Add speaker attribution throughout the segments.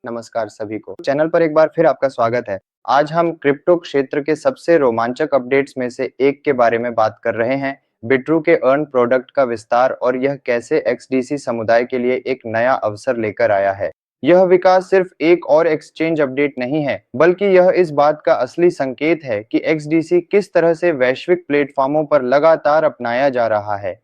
Speaker 1: नमस्कार सभी को। चैनल पर एक बार फिर आपका स्वागत है। आज हम क्रिप्टो क्षेत्र के सबसे रोमांचक अपडेट्स में से एक के बारे में बात कर रहे हैं, बिट्रू के अर्न प्रोडक्ट का विस्तार और यह कैसे एक्सडीसी समुदाय के लिए एक नया अवसर लेकर आया है। यह विकास सिर्फ एक और एक्सचेंज अपडेट नहीं है, बल्कि यह इस बात का असली संकेत है कि एक्सडीसी किस तरह से वैश्विक प्लेटफॉर्मों पर लगातार अपनाया जा रहा है।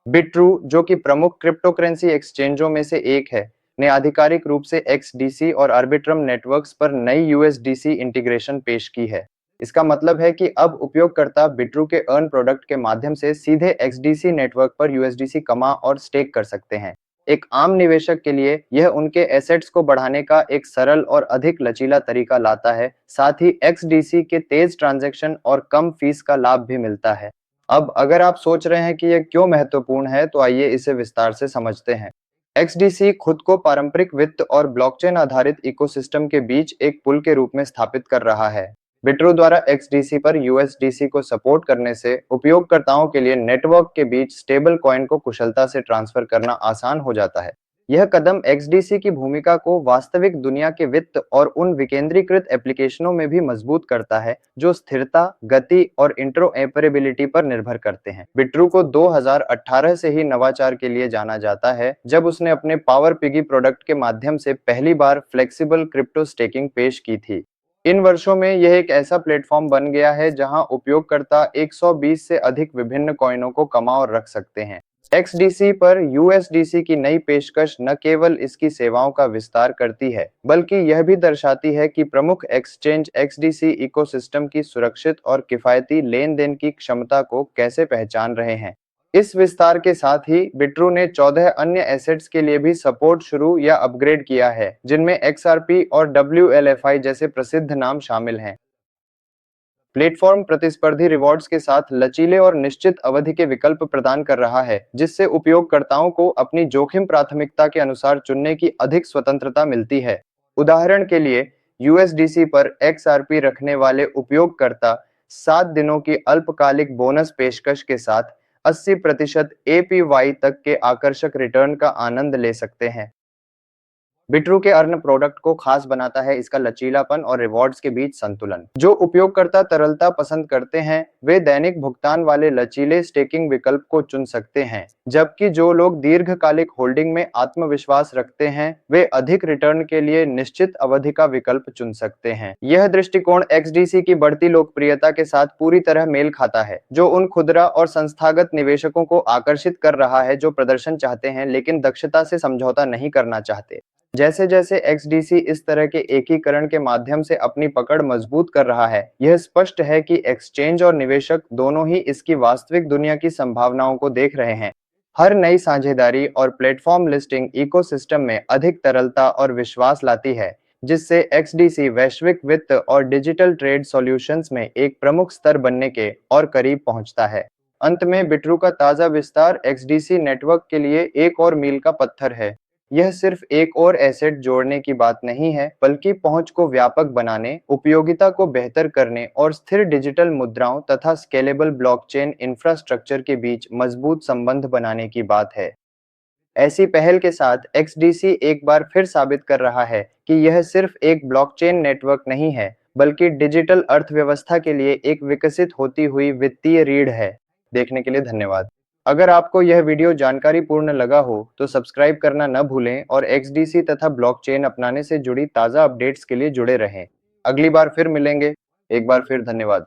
Speaker 1: बिट्रू, जो कि प्रमुख क्रिप्टो करेंसी एक्सचेंजों में से एक है, ने आधिकारिक रूप से एक्सडीसी और आर्बिट्रम नेटवर्क्स पर नई यूएसडीसी इंटीग्रेशन पेश की है। इसका मतलब है कि अब उपयोगकर्ता बिट्रू के अर्न प्रोडक्ट के माध्यम से सीधे एक्सडीसी नेटवर्क पर यूएसडीसी कमा और स्टेक कर सकते हैं। एक आम निवेशक के लिए यह उनके एसेट्स को बढ़ाने का एक सरल और अधिक लचीला तरीका लाता है, साथ ही एक्सडीसी के तेज ट्रांजैक्शन और कम फीस का लाभ भी मिलता है। अब अगर आप सोच रहे हैं कि यह क्यों महत्वपूर्ण है, तो आइए इसे विस्तार से समझते हैं। एक्सडीसी खुद को पारंपरिक वित्त और ब्लॉकचेन आधारित इकोसिस्टम के बीच एक पुल के रूप में स्थापित कर रहा है। बिट्रू द्वारा एक्सडीसी पर यूएसडीसी को सपोर्ट करने से उपयोगकर्ताओं के लिए नेटवर्क के बीच स्टेबल कॉइन को कुशलता से ट्रांसफर करना आसान हो जाता है। यह कदम एक्सडीसी की भूमिका को वास्तविक दुनिया के वित्त और उन विकेंद्रीकृत एप्लीकेशनों में भी मजबूत करता है जो स्थिरता, गति और इंटरऑपरेबिलिटी पर निर्भर करते हैं। बिट्रू को 2018 से ही नवाचार के लिए जाना जाता है, जब उसने अपने पावर पिगी प्रोडक्ट के माध्यम से पहली बार फ्लेक्सिबल क्रिप्टो स्टेकिंग पेश की थी। इन वर्षों में यह एक ऐसा प्लेटफॉर्म बन गया है जहां उपयोगकर्ता 120 से अधिक विभिन्न कॉइनों को कमा और रख सकते हैं। एक्सडीसी पर यूएसडीसी की नई पेशकश न केवल इसकी सेवाओं का विस्तार करती है, बल्कि यह भी दर्शाती है कि प्रमुख एक्सचेंज एक्सडीसी इकोसिस्टम की सुरक्षित और किफायती लेन-देन की क्षमता को कैसे पहचान रहे हैं। इस विस्तार के साथ ही बिट्रू ने 14 अन्य एसेट्स के लिए भी सपोर्ट शुरू या अपग्रेड किया है, जिनमें एक्सआरपी और डब्ल्यूएलएफआई जैसे प्रसिद्ध नाम शामिल हैं। प्लेटफॉर्म प्रतिस्पर्धी रिवॉर्ड्स के साथ लचीले और निश्चित अवधि के विकल्प प्रदान कर रहा है, जिससे उपयोगकर्ताओं को अपनी जोखिम प्राथमिकता के अनुसार चुनने की अधिक स्वतंत्रता मिलती है। उदाहरण के लिए, यूएसडीसी पर एक्सआरपी रखने वाले उपयोगकर्ता 7 दिनों की अल्पकालिक बोनस पेशकश के साथ 80% एपीवाई तक के आकर्षक रिटर्न का आनंद ले सकते हैं। बिट्रू के अर्न प्रोडक्ट को खास बनाता है इसका लचीलापन और रिवॉर्ड्स के बीच संतुलन। जो उपयोगकर्ता तरलता पसंद करते हैं, वे दैनिक भुगतान वाले लचीले स्टेकिंग विकल्प को चुन सकते हैं, जबकि जो लोग दीर्घकालिक होल्डिंग में आत्मविश्वास रखते हैं, वे अधिक रिटर्न के लिए निश्चित अवधि का विकल्प चुन सकते हैं। यह दृष्टिकोण एक्सडीसी की बढ़ती लोकप्रियता के साथ पूरी तरह मेल खाता है, जो उन खुदरा और संस्थागत निवेशकों को आकर्षित कर रहा है जो प्रदर्शन चाहते हैं लेकिन दक्षता से समझौता नहीं करना चाहते। जैसे जैसे एक्सडीसी इस तरह के एकीकरण के माध्यम से अपनी पकड़ मजबूत कर रहा है, यह स्पष्ट है कि एक्सचेंज और निवेशक दोनों ही इसकी वास्तविक दुनिया की संभावनाओं को देख रहे हैं। हर नई साझेदारी और प्लेटफॉर्म लिस्टिंग इकोसिस्टम में अधिक तरलता और विश्वास लाती है, जिससे एक्सडीसी वैश्विक वित्त और डिजिटल ट्रेड सॉल्यूशंस में एक प्रमुख स्तर बनने के और करीब पहुंचता है। अंत में बिट्रू का ताजा विस्तार एक्सडीसी नेटवर्क के लिए एक और मील का पत्थर है। यह सिर्फ एक और एसेट जोड़ने की बात नहीं है, बल्कि पहुंच को व्यापक बनाने, उपयोगिता को बेहतर करने और स्थिर डिजिटल मुद्राओं तथा स्केलेबल ब्लॉकचेन इंफ्रास्ट्रक्चर के बीच मजबूत संबंध बनाने की बात है। ऐसी पहल के साथ एक्सडीसी एक बार फिर साबित कर रहा है कि यह सिर्फ एक ब्लॉकचेन नेटवर्क नहीं है, बल्कि डिजिटल अर्थव्यवस्था के लिए एक विकसित होती हुई वित्तीय रीढ़ है। देखने के लिए धन्यवाद। अगर आपको यह वीडियो जानकारीपूर्ण लगा हो, तो सब्सक्राइब करना न भूलें और एक्सडीसी तथा ब्लॉकचेन अपनाने से जुड़ी ताज़ा अपडेट्स के लिए जुड़े रहें। अगली बार फिर मिलेंगे। एक बार फिर धन्यवाद।